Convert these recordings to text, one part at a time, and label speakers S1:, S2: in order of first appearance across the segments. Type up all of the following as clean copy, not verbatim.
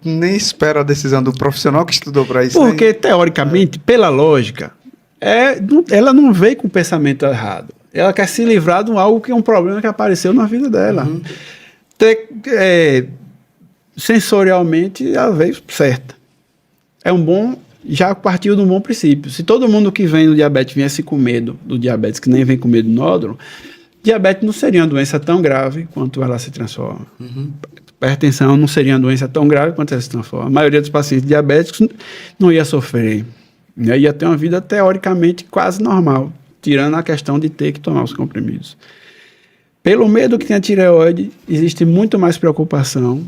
S1: Nem espero a decisão do profissional que estudou para isso.
S2: Porque, teoricamente, pela lógica, ela não veio com o pensamento errado. Ela quer se livrar de algo que é um problema que apareceu na vida dela.
S1: Uhum.
S2: Sensorialmente, ela veio certa. Já partiu de um bom princípio. Se todo mundo que vem do diabetes viesse com medo do diabetes, que nem vem com medo do nódulo, diabetes não seria uma doença tão grave quanto ela se transforma.
S1: Uhum.
S2: Hipertensão não seria uma doença tão grave quanto ela se transforma. A maioria dos pacientes diabéticos não ia sofrer. Ia ter uma vida teoricamente quase normal, tirando a questão de ter que tomar os comprimidos. Pelo medo que tem a tireoide, existe muito mais preocupação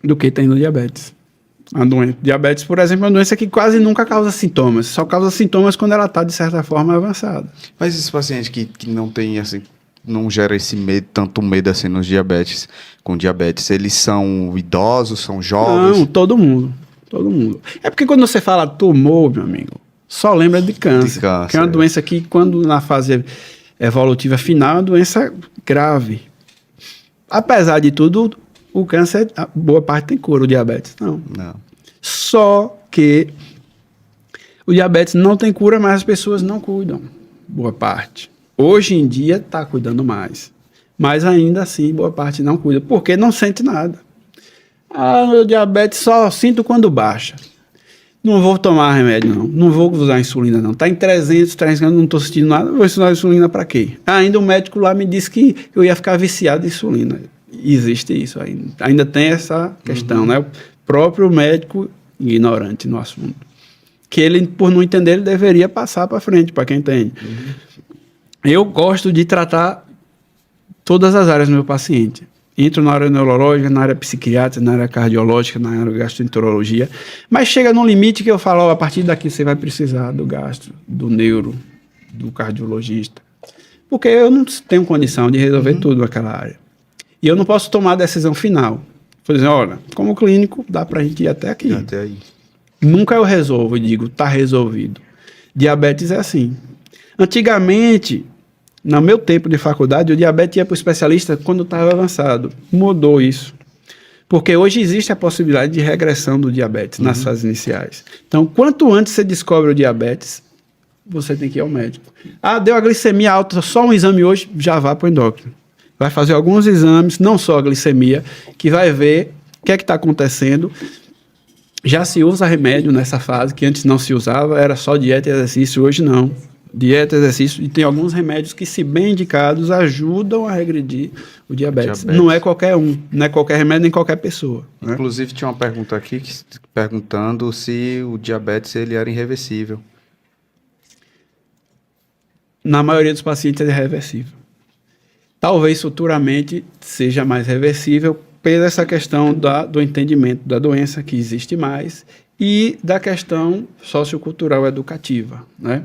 S2: do que tem no diabetes. Diabetes, por exemplo, é uma doença que quase nunca causa sintomas. Só causa sintomas quando ela está, de certa forma, avançada.
S1: Mas esses pacientes que não têm, assim, não geram esse medo, tanto medo assim com diabetes, eles são idosos, são jovens?
S2: Não, todo mundo. É porque quando você fala tumor, meu amigo, só lembra de câncer. Que é uma doença que, quando na fase evolutiva final, é uma doença grave. Apesar de tudo, o câncer, a boa parte tem cura, o diabetes não. Só que o diabetes não tem cura, mas as pessoas não cuidam, boa parte. Hoje em dia está cuidando mais, mas ainda assim boa parte não cuida, porque não sente nada. O diabetes só sinto quando baixa. Não vou tomar remédio, não vou usar insulina, não. Está em 300, não estou sentindo nada, vou usar insulina para quê? Ainda o médico lá me disse que eu ia ficar viciado em insulina. Existe isso ainda. Ainda tem essa questão, né? O próprio médico ignorante no assunto. Que ele, por não entender, ele deveria passar para frente, para quem entende. Eu gosto de tratar todas as áreas do meu paciente. Entro na área neurológica, na área psiquiátrica, na área cardiológica, na área gastroenterologia. Mas chega num limite que eu falo, a partir daqui você vai precisar do gastro, do neuro, do cardiologista. Porque eu não tenho condição de resolver tudo naquela área. E eu não posso tomar a decisão final. Por exemplo, olha, como clínico, dá pra gente ir até aqui.
S1: Até aí.
S2: Nunca eu resolvo e digo, tá resolvido. Diabetes é assim. Antigamente, no meu tempo de faculdade, o diabetes ia para o especialista quando estava avançado. Mudou isso. Porque hoje existe a possibilidade de regressão do diabetes nas fases iniciais. Então, quanto antes você descobre o diabetes, você tem que ir ao médico. Deu a glicemia alta, só um exame hoje, já vá para o endócrino. Vai fazer alguns exames, não só a glicemia, que vai ver o que é que está acontecendo. Já se usa remédio nessa fase, que antes não se usava, era só dieta e exercício, hoje não. Dieta, exercício, e tem alguns remédios que, se bem indicados, ajudam a regredir o diabetes. Não é qualquer um, não é qualquer remédio, nem qualquer pessoa. Né?
S1: Inclusive, tinha uma pergunta aqui perguntando se o diabetes ele era irreversível.
S2: Na maioria dos pacientes ele é reversível. Talvez futuramente seja mais reversível pela essa questão do entendimento da doença, que existe mais, e da questão sociocultural educativa, né?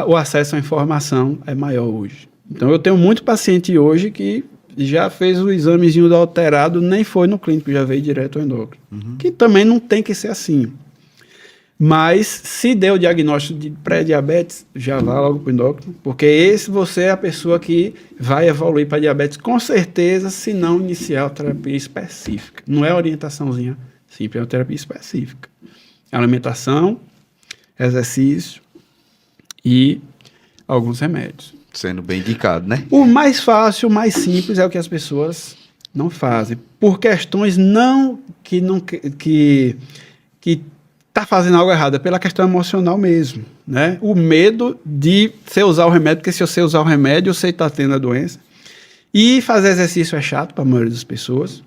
S2: O acesso à informação é maior hoje. Então, eu tenho muito paciente hoje que já fez o examezinho do alterado, nem foi no clínico, já veio direto ao endócrino. Que também não tem que ser assim. Mas, se deu o diagnóstico de pré-diabetes, já vá logo para o endócrino, porque você é a pessoa que vai evoluir para diabetes, com certeza, se não iniciar a terapia específica. Não é orientaçãozinha simples, é uma terapia específica. Alimentação, exercício e alguns remédios.
S1: Sendo bem indicado, né?
S2: O mais fácil, o mais simples é o que as pessoas não fazem. Por questões que está fazendo algo errado, é pela questão emocional mesmo, né? O medo de você usar o remédio, porque se você usar o remédio, você está tendo a doença. E fazer exercício é chato para a maioria das pessoas.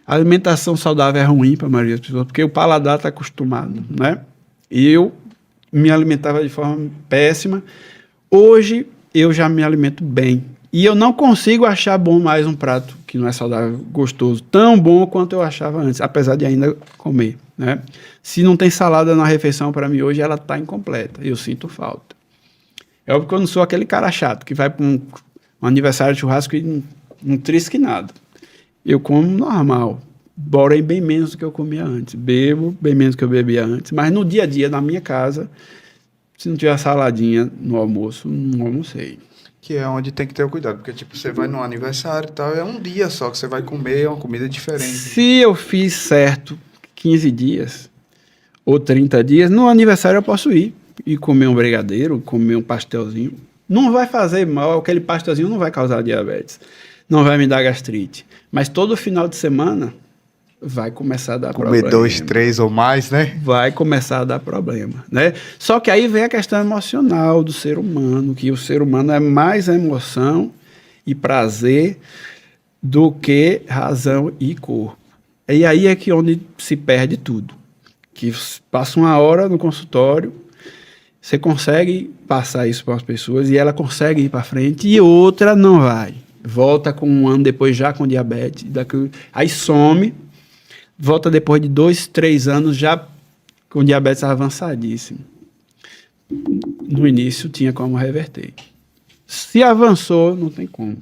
S2: A alimentação saudável é ruim para a maioria das pessoas, porque o paladar está acostumado, né? E eu me alimentava de forma péssima. Hoje, eu já me alimento bem. E eu não consigo achar bom mais um prato que não é saudável, gostoso, tão bom quanto eu achava antes, apesar de ainda comer, né? Se não tem salada na refeição, para mim, hoje ela está incompleta. Eu sinto falta. É óbvio que eu não sou aquele cara chato que vai para um aniversário de churrasco e não trisque nada. Eu como normal, porém bem menos do que eu comia antes. Bebo bem menos do que eu bebia antes. Mas no dia a dia, na minha casa, se não tiver saladinha no almoço, não almocei.
S1: Que é onde tem que ter o cuidado, porque tipo, você vai num aniversário e tal, é um dia só que você vai comer uma comida diferente.
S2: Se eu fiz certo 15 dias ou 30 dias, no aniversário eu posso ir e comer um brigadeiro, comer um pastelzinho. Não vai fazer mal, aquele pastelzinho não vai causar diabetes, não vai me dar gastrite. Mas todo final de semana vai começar a dar problema.
S1: Comer 2, 3 ou mais, né?
S2: Vai começar a dar problema, né? Só que aí vem a questão emocional do ser humano, que o ser humano é mais emoção e prazer do que razão e corpo. E aí é que onde se perde tudo. Que passa uma hora no consultório, você consegue passar isso para as pessoas e ela consegue ir para frente e outra não vai. Volta com um ano depois já com diabetes, aí some. Volta depois de 2, 3 anos já com diabetes avançadíssimo. No início tinha como reverter. Se avançou, não tem como.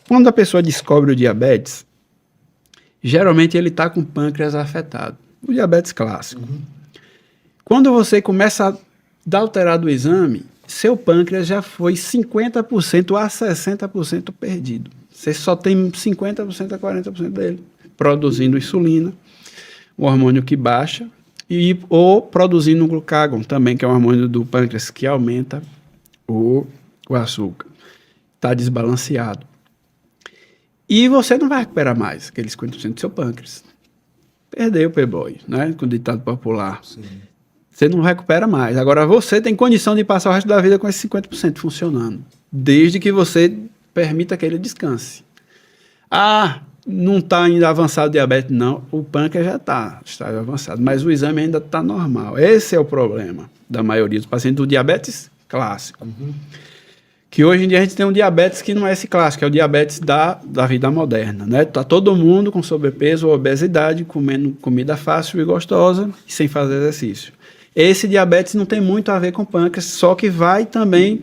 S2: Quando a pessoa descobre o diabetes, geralmente ele está com o pâncreas afetado. O diabetes clássico. Quando você começa a dar alterado o exame, seu pâncreas já foi 50% a 60% perdido. Você só tem 50% a 40% dele. Produzindo insulina, o hormônio que baixa, ou produzindo o glucagon também, que é um hormônio do pâncreas que aumenta o açúcar. Está desbalanceado. E você não vai recuperar mais aqueles 50% do seu pâncreas. Perdeu o playboy, né? Com o ditado popular. Sim. Você não recupera mais. Agora você tem condição de passar o resto da vida com esse 50% funcionando, desde que você permita que ele descanse. Não está ainda avançado o diabetes, não. O pâncreas já está avançado, mas o exame ainda está normal. Esse é o problema da maioria dos pacientes do diabetes clássico. Que hoje em dia a gente tem um diabetes que não é esse clássico, é o diabetes da vida moderna, né? Tá todo mundo com sobrepeso ou obesidade, comendo comida fácil e gostosa e sem fazer exercício. Esse diabetes não tem muito a ver com o pâncreas, só que vai também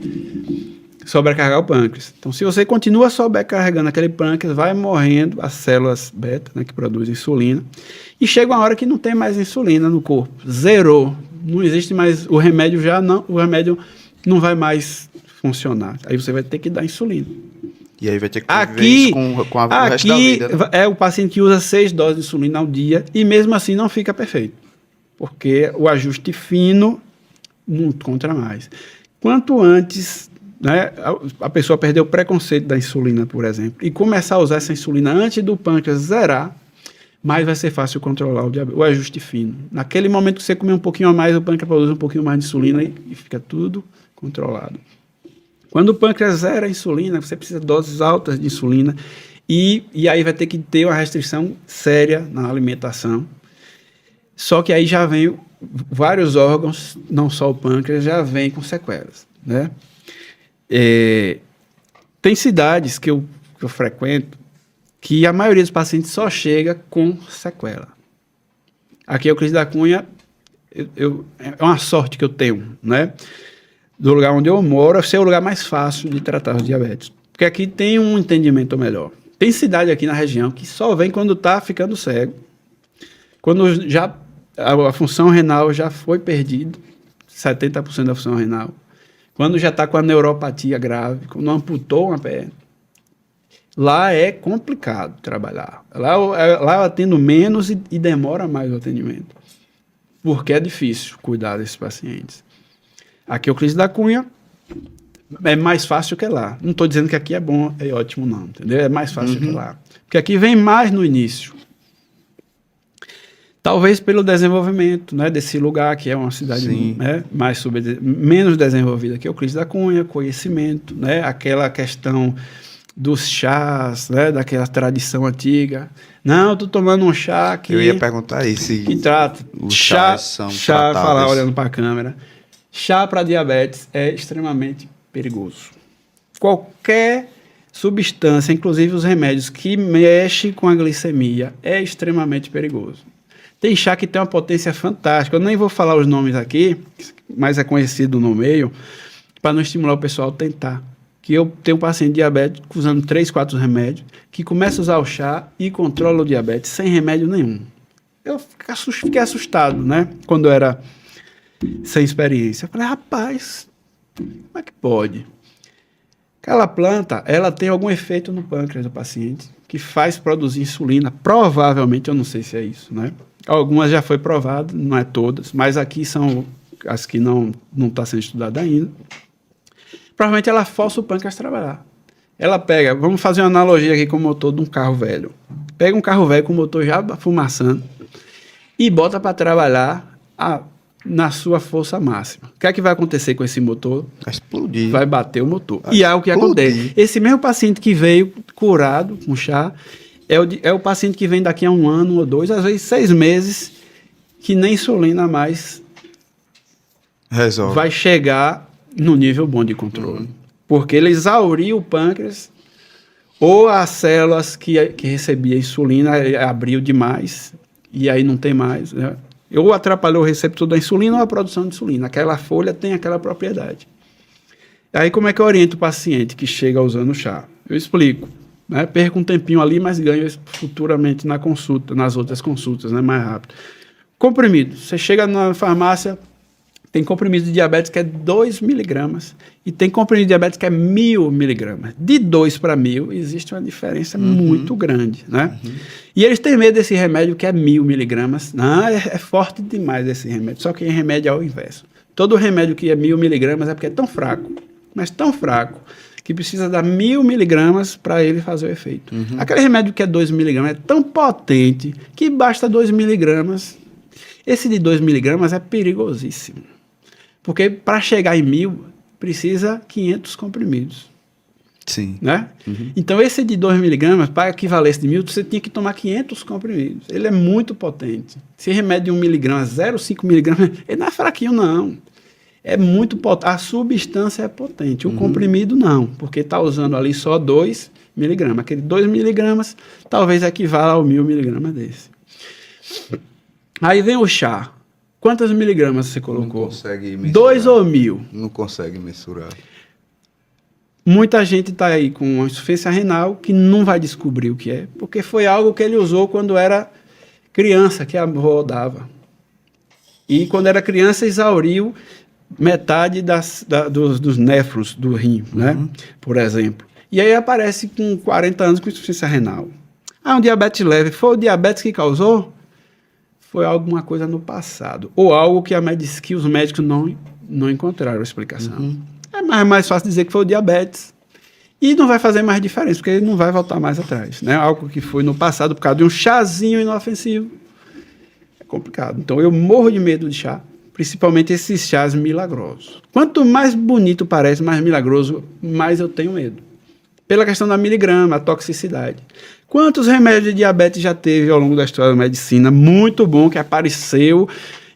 S2: sobrecarregar o pâncreas. Então, se você continua sobrecarregando aquele pâncreas, vai morrendo as células beta, né, que produzem insulina, e chega uma hora que não tem mais insulina no corpo. Zerou. Não existe mais, o remédio não vai mais funcionar. Aí você vai ter que dar insulina.
S1: E aí vai ter que conviver isso com o resto da vida. Né?
S2: É o paciente que usa 6 doses de insulina ao dia e mesmo assim não fica perfeito. Porque o ajuste fino não encontra mais. Quanto antes, né, a pessoa perder o preconceito da insulina, por exemplo, e começar a usar essa insulina antes do pâncreas zerar, mais vai ser fácil controlar o ajuste fino. Naquele momento que você comer um pouquinho a mais, o pâncreas produz um pouquinho mais de insulina e fica tudo controlado. Quando o pâncreas zera a insulina, você precisa de doses altas de insulina e aí vai ter que ter uma restrição séria na alimentação. Só que aí já vem vários órgãos, não só o pâncreas, já vem com sequelas, né? Tem cidades que eu frequento que a maioria dos pacientes só chega com sequela. Aqui é o Euclides da Cunha, é uma sorte que eu tenho, né? Do lugar onde eu moro, ser o lugar mais fácil de tratar os diabetes. Porque aqui tem um entendimento melhor. Tem cidade aqui na região que só vem quando está ficando cego. Quando já a função renal já foi perdida, 70% da função renal. Quando já está com a neuropatia grave, quando amputou uma perna. Lá é complicado trabalhar. Lá eu atendo menos e demora mais o atendimento. Porque é difícil cuidar desses pacientes. Aqui é o Euclides da Cunha, é mais fácil que lá. Não estou dizendo que aqui é bom, é ótimo não, entendeu? É mais fácil que lá. Porque aqui vem mais no início. Talvez pelo desenvolvimento, né, desse lugar, que é uma cidade, né, menos desenvolvida que o Euclides da Cunha, conhecimento, né, aquela questão dos chás, né, daquela tradição antiga. Não, estou tomando um chá que...
S1: Eu ia perguntar isso.
S2: Que trata.
S1: Os chás são tratáveis.
S2: Falar olhando para a câmera. Chá para diabetes é extremamente perigoso. Qualquer substância, inclusive os remédios que mexem com a glicemia, é extremamente perigoso. Tem chá que tem uma potência fantástica. Eu nem vou falar os nomes aqui, mas é conhecido no meio, para não estimular o pessoal a tentar. Que eu tenho um paciente diabético usando 3, 4 remédios, que começa a usar o chá e controla o diabetes sem remédio nenhum. Eu fiquei assustado, né? Quando eu era sem experiência. Eu falei, rapaz, como é que pode? Aquela planta, ela tem algum efeito no pâncreas do paciente que faz produzir insulina. Provavelmente, eu não sei se é isso, né? Algumas já foi provado, não é todas, mas aqui são as que não está sendo estudada ainda. Provavelmente ela força o pâncreas a trabalhar. Ela pega, vamos fazer uma analogia aqui com o motor de um carro velho. Pega um carro velho com o motor já fumaçando e bota para trabalhar na sua força máxima. O que é que vai acontecer com esse motor?
S1: Vai explodir.
S2: Vai bater o motor. E é o que acontece. Esse mesmo paciente que veio curado com chá é o paciente que vem daqui a 1 ano ou 2, às vezes 6 meses, que nem insulina mais
S1: resolve.
S2: Vai chegar no nível bom de controle. Porque ele exauriu o pâncreas, ou as células que recebia insulina abriu demais, e aí não tem mais, né? Ou atrapalhou o receptor da insulina ou a produção de insulina. Aquela folha tem aquela propriedade. Aí como é que eu oriento o paciente que chega usando o chá? Eu explico, né? Perco um tempinho ali, mas ganho futuramente na consulta, nas outras consultas, né? Mais rápido. Comprimido. Você chega na farmácia, tem comprimido de diabetes que é 2 miligramas e tem comprimido de diabetes que é 1.000 miligramas. De 2 para 1.000 existe uma diferença muito grande, né? E eles têm medo desse remédio que é 1.000 miligramas. Não, é forte demais esse remédio. Só que em remédio é o inverso. Todo remédio que é 1.000 miligramas é porque é tão fraco, mas tão fraco, que precisa dar 1.000 miligramas para ele fazer o efeito. Aquele remédio que é 2 miligramas é tão potente que basta 2 miligramas. Esse de 2 miligramas é perigosíssimo. Porque para chegar em 1.000, precisa 500 comprimidos.
S1: Sim.
S2: Né? Então, esse de 2 miligramas, para equivaler esse de 1.000, você tinha que tomar 500 comprimidos. Ele é muito potente. Se remédio de 1 miligrama, 0,5 miligramas, ele não é fraquinho, não. É muito potente. A substância é potente. O comprimido, não. Porque está usando ali só 2 miligramas. Aquele 2 miligramas, talvez equivala ao 1.000 miligramas desse. Aí vem o chá. Quantos miligramas você colocou?
S1: Não consegue mensurar.
S2: 2 ou 1.000?
S1: Não consegue mensurar.
S2: Muita gente está aí com uma insuficiência renal que não vai descobrir o que é, porque foi algo que ele usou quando era criança, que a avó dava. E quando era criança, exauriu metade dos néfros do rim, né? Por exemplo. E aí aparece com 40 anos com insuficiência renal. Um diabetes leve. Foi o diabetes que causou? Foi alguma coisa no passado. Ou algo que os médicos não encontraram a explicação. É mais fácil dizer que foi o diabetes. E não vai fazer mais diferença, porque ele não vai voltar mais atrás. Né? Algo que foi no passado por causa de um chazinho inofensivo. É complicado. Então eu morro de medo de chá. Principalmente esses chás milagrosos. Quanto mais bonito parece, mais milagroso, mais eu tenho medo. Pela questão da miligrama, a toxicidade. Quantos remédios de diabetes já teve ao longo da história da medicina? Muito bom, que apareceu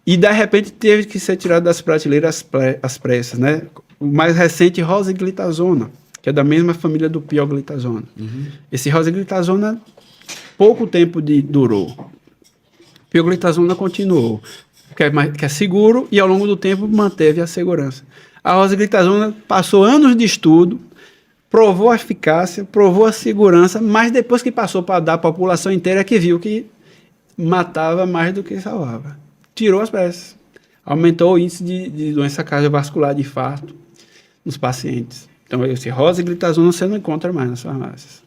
S2: e, de repente, teve que ser tirado das prateleiras às pressas, né? O mais recente, rosiglitazona, que é da mesma família do pioglitazona. Esse rosiglitazona, pouco tempo durou. Pioglitazona continuou, que é seguro e, ao longo do tempo, manteve a segurança. A rosiglitazona passou anos de estudo, provou a eficácia, provou a segurança, mas depois que passou para dar a população inteira, é que viu que matava mais do que salvava. Tirou as pressas. Aumentou o índice de doença cardiovascular, de infarto, nos pacientes. Então, esse rosiglitazona você não encontra mais nas farmácias.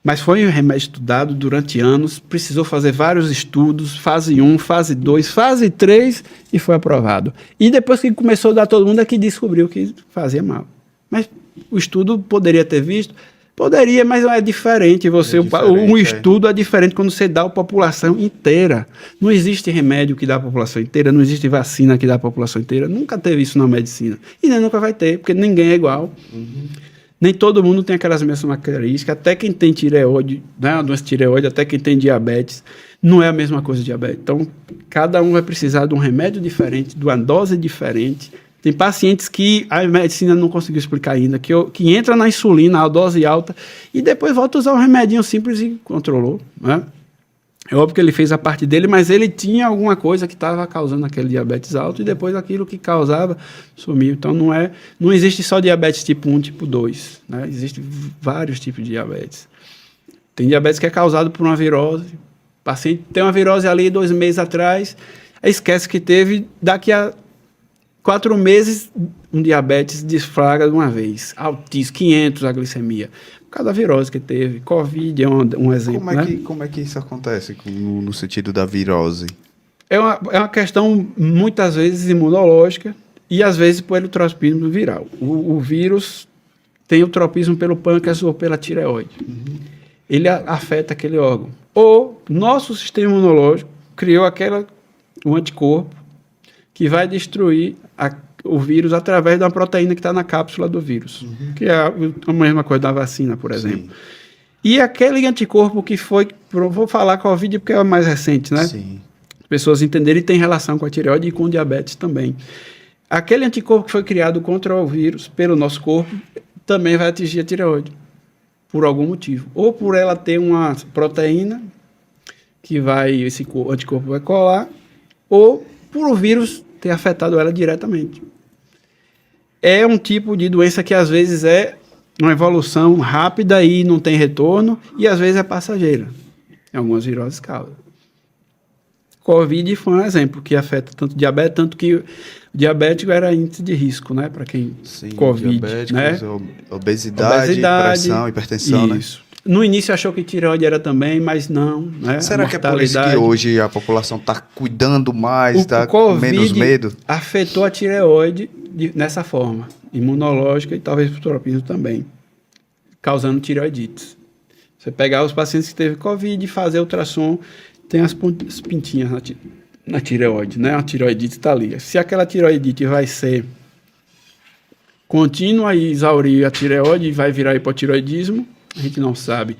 S2: Mas foi um remédio estudado durante anos, precisou fazer vários estudos, fase 1, fase 2, fase 3, e foi aprovado. E depois que começou a dar todo mundo, é que descobriu que fazia mal. Mas o estudo poderia ter visto? Poderia, mas é diferente. Um estudo é diferente quando você dá a população inteira. Não existe remédio que dá a população inteira, não existe vacina que dá a população inteira. Nunca teve isso na medicina. E nem nunca vai ter, porque ninguém é igual. Nem todo mundo tem aquelas mesmas características. Até quem tem tireoide, né, uma doença de tireoide, até quem tem diabetes, não é a mesma coisa de diabetes. Então, cada um vai precisar de um remédio diferente, de uma dose diferente. Tem pacientes que a medicina não conseguiu explicar ainda, que entra na insulina, a dose alta, e depois volta a usar um remedinho simples e controlou. Né? É óbvio que ele fez a parte dele, mas ele tinha alguma coisa que estava causando aquele diabetes alto, e depois aquilo que causava sumiu. Então não existe só diabetes tipo 1, tipo 2. Né? Existem vários tipos de diabetes. Tem diabetes que é causado por uma virose. O paciente tem uma virose ali 2 meses atrás, aí esquece que teve, daqui a 4 meses, um diabetes desflagra de uma vez. Altíssimo, 500 a glicemia. Por causa da virose que teve. Covid é um exemplo,
S1: Como é que isso acontece no sentido da virose?
S2: É uma questão, muitas vezes, imunológica e, às vezes, por tropismo viral. O vírus tem o tropismo pelo pâncreas ou pela tireoide. Ele afeta aquele órgão. Ou nosso sistema imunológico criou um anticorpo que vai destruir o vírus através de uma proteína que está na cápsula do vírus, que é a mesma coisa da vacina, por exemplo. Sim. E aquele anticorpo que foi, vou falar Covid porque é o mais recente, né?
S1: Sim.
S2: Pessoas entenderem, tem relação com a tireoide e com diabetes também. Aquele anticorpo que foi criado contra o vírus pelo nosso corpo também vai atingir a tireoide, por algum motivo. Ou por ela ter uma proteína que esse anticorpo vai colar, ou por o vírus ter afetado ela diretamente. É um tipo de doença que às vezes é uma evolução rápida e não tem retorno, e às vezes é passageira. Em algumas viroses causam. Covid foi um exemplo que afeta tanto diabetes, tanto que o diabético era índice de risco, né? Para quem Covid, né?
S1: Obesidade, pressão, hipertensão, isso, né?
S2: No início achou que tireoide era também, mas não, né?
S1: Será que é por isso que hoje a população está cuidando mais, está com menos medo?
S2: Afetou a tireoide nessa forma, imunológica e talvez por tropismo também, causando tireoidite. Você pegar os pacientes que teve Covid e fazer ultrassom, tem as pintinhas na tireoide, né? A tireoidite está ali. Se aquela tireoidite vai ser contínua e exaurir a tireoide e vai virar hipotireoidismo, a gente não sabe.